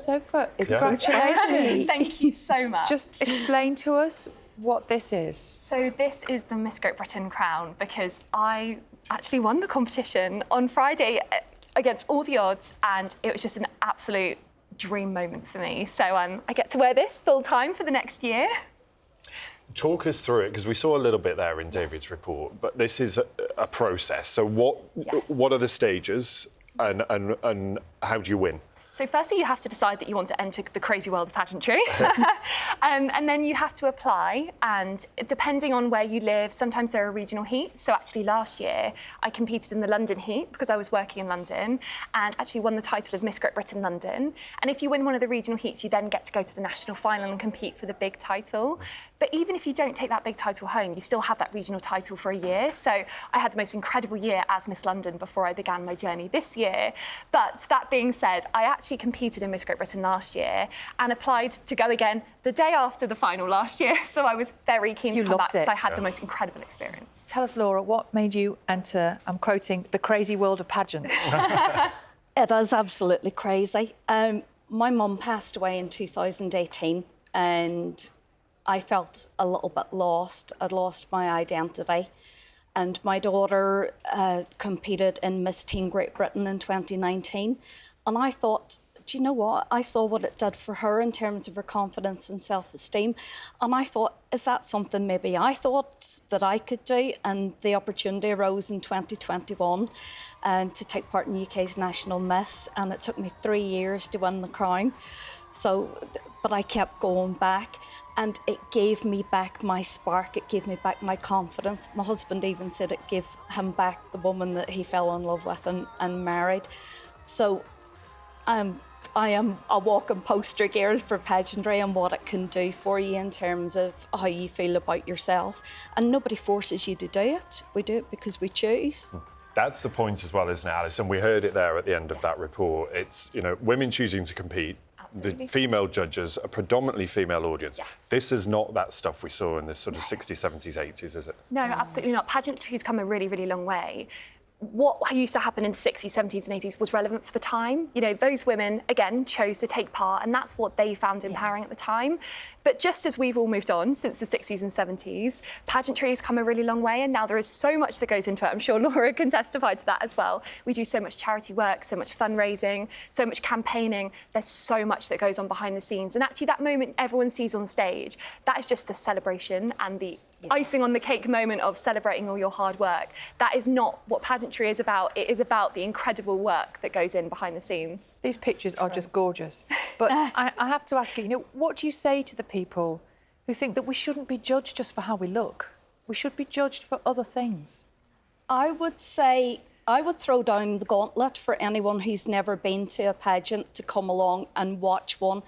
sofa. Congratulations. Thank you so much. Just explain to us what this is. So this is the Miss Great Britain crown because I actually won the competition on Friday against all the odds, and it was just an absolute dream moment for me. So I get to wear this full time for the next year. Talk us through it, because we saw a little bit there in David's report, but this is a process. So what are the stages and how do you win? So firstly, you have to decide that you want to enter the crazy world of pageantry. And then you have to apply, and depending on where you live, sometimes there are regional heats. So actually last year, I competed in the London heat because I was working in London and actually won the title of Miss Great Britain London. And if you win one of the regional heats, you then get to go to the national final and compete for the big title. But even if you don't take that big title home, you still have that regional title for a year. So I had the most incredible year as Miss London before I began my journey this year. But that being said, I actually competed in Miss Great Britain last year and applied to go again the day after the final last year. So I was very keen to come back because I had the most incredible experience. Tell us, Laura, what made you enter, I'm quoting, the crazy world of pageants? It is absolutely crazy. My mum passed away in 2018 and I felt a little bit lost. I'd lost my identity. And my daughter competed in Miss Teen Great Britain in 2019. And I thought, do you know what? I saw what it did for her in terms of her confidence and self-esteem. And I thought, is that something maybe I thought that I could do? And the opportunity arose in 2021 to take part in the UK's National Miss. And it took me 3 years to win the crown. So, but I kept going back. And it gave me back my spark, it gave me back my confidence. My husband even said it gave him back the woman that he fell in love with and married. So I am a walking poster girl for pageantry and what it can do for you in terms of how you feel about yourself. And nobody forces you to do it. We do it because we choose. That's the point as well, isn't it, Alice? And we heard it there at the end of that report. It's, you know, women choosing to compete. Absolutely. The female judges, a predominantly female audience. Yes. This is not that stuff we saw in the sort of 60s, 70s, 80s, is it? No, absolutely not. Pageantry has come a really, really long way. What used to happen in the 60s, 70s and 80s was relevant for the time. You know, those women, again, chose to take part and that's what they found empowering at the time. But just as we've all moved on since the 60s and 70s, pageantry has come a really long way and now there is so much that goes into it. I'm sure Laura can testify to that as well. We do so much charity work, so much fundraising, so much campaigning. There's so much that goes on behind the scenes. And actually that moment everyone sees on stage, that is just the celebration and the icing on the cake moment of celebrating all your hard work. That is not what pageantry is about. It is about the incredible work that goes in behind the scenes. These pictures are just gorgeous. But I have to ask you, what do you say to the people who think that we shouldn't be judged just for how we look? We should be judged for other things. I would say I would throw down the gauntlet for anyone who's never been to a pageant to come along and watch one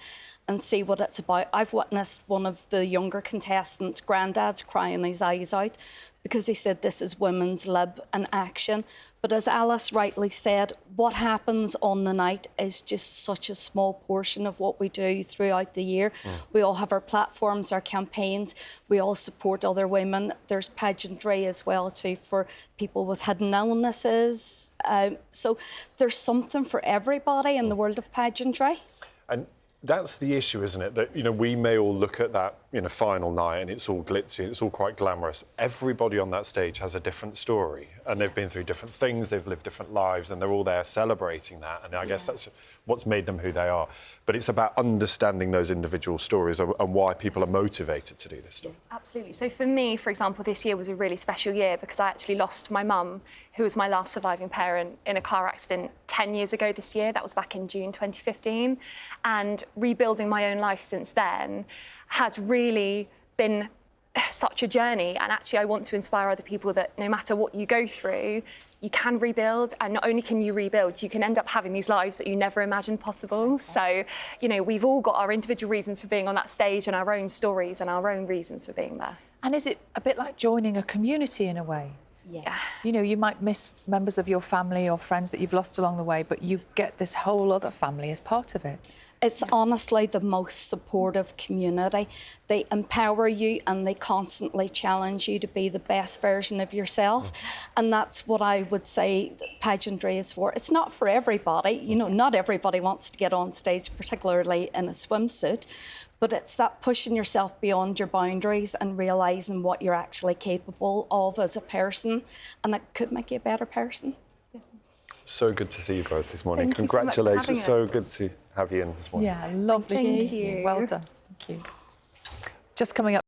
and see what it's about. I've witnessed one of the younger contestants' granddad's crying his eyes out because he said this is women's lib in action. But as Alice rightly said, what happens on the night is just such a small portion of what we do throughout the year. We all have our platforms, our campaigns. We all support other women. There's pageantry as well too for people with hidden illnesses. So there's something for everybody in the world of pageantry. And that's the issue, isn't it? That, you know, we may all look at that, you know, final night and it's all glitzy, it's all quite glamorous. Everybody on that stage has a different story and they've been through different things, they've lived different lives and they're all there celebrating that. And I guess that's what's made them who they are. But it's about understanding those individual stories and why people are motivated to do this stuff. Absolutely. So for me, for example, this year was a really special year because I actually lost my mum, who was my last surviving parent, in a car accident 10 years ago this year. That was back in June 2015. And rebuilding my own life since then has really been such a journey. And actually, I want to inspire other people that no matter what you go through, you can rebuild. And not only can you rebuild, you can end up having these lives that you never imagined possible. So, you know, we've all got our individual reasons for being on that stage and our own stories and our own reasons for being there. And is it a bit like joining a community in a way? Yes. You know, you might miss members of your family or friends that you've lost along the way, but you get this whole other family as part of it. It's honestly the most supportive community. They empower you and they constantly challenge you to be the best version of yourself. And that's what I would say pageantry is for. It's not for everybody. You know, not everybody wants to get on stage, particularly in a swimsuit. But it's that pushing yourself beyond your boundaries and realising what you're actually capable of as a person. And it could make you a better person. So good to see you both this morning. Thank you so much for Congratulations. having So good to have you in this morning. Yeah, lovely. Thank you. Well done. Thank you. Just coming up.